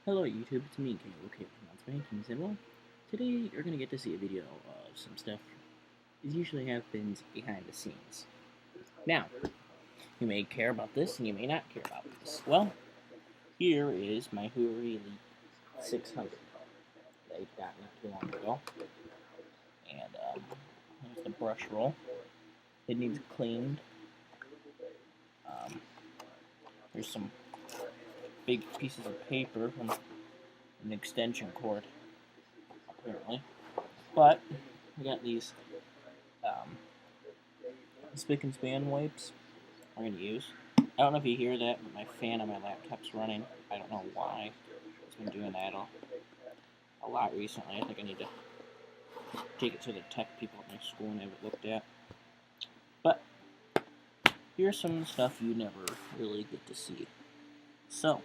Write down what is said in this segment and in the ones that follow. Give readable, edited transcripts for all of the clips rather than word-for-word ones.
Hello YouTube, it's me, KOK from Spankings, and well, today you're going to get to see a video of some stuff that usually happens behind the scenes. Now, you may care about this and you may not care about this. Well, here is my Hoover Elite 600 that I got not too long ago. And here's the brush roll. It needs cleaned. There's some big pieces of paper from an extension cord, apparently. But we got these spick and span wipes I'm going to use. I don't know if you hear that, but my fan on my laptop's running. I don't know why. It's been doing that a lot recently. I think I need to take it to the tech people at my school and have it looked at. But here's some stuff you never really get to see. So,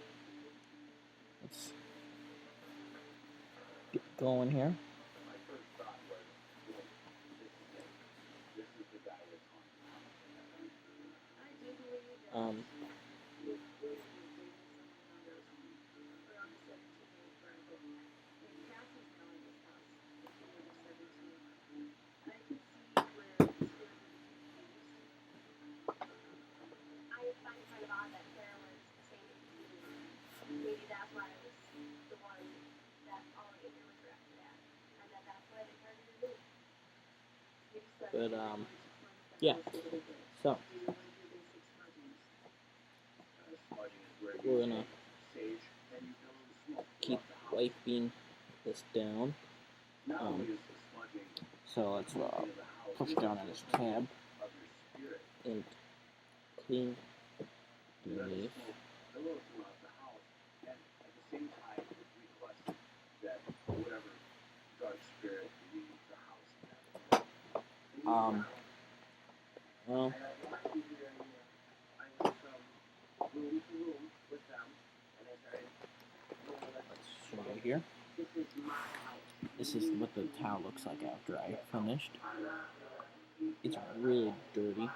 let's get going here. But, yeah, so, we're gonna keep wiping this down. So let's push down on this tab and clean underneath. Well, let's show you here. This is what the towel looks like after I finished. It's really dirty.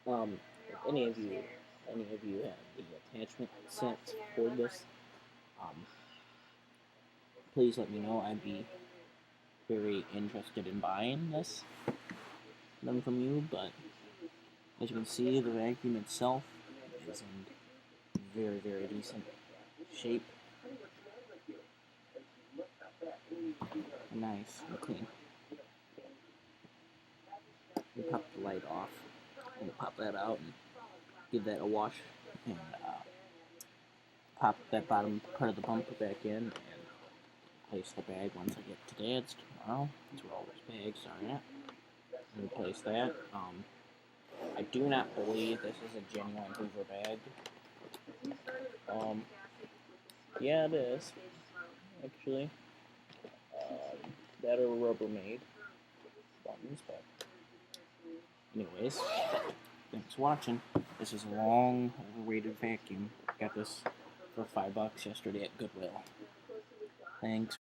If any of you have the attachment sets for this, please let me know. I'd be very interested in buying them from you, but as you can see, the vacuum itself is in very, very decent shape. Nice and clean. We pop the light off. We'll pop that out and give that a wash, and pop that bottom part of the bumper back in, and place the bag once I get to Dad's tomorrow. That's where all those bags are at. And replace that. I do not believe this is a genuine Hoover bag. Yeah, it is, actually. That are Rubbermaid buttons, but anyways, thanks for watching. This is a long, overrated vacuum. Got this for $5 yesterday at Goodwill. Thanks.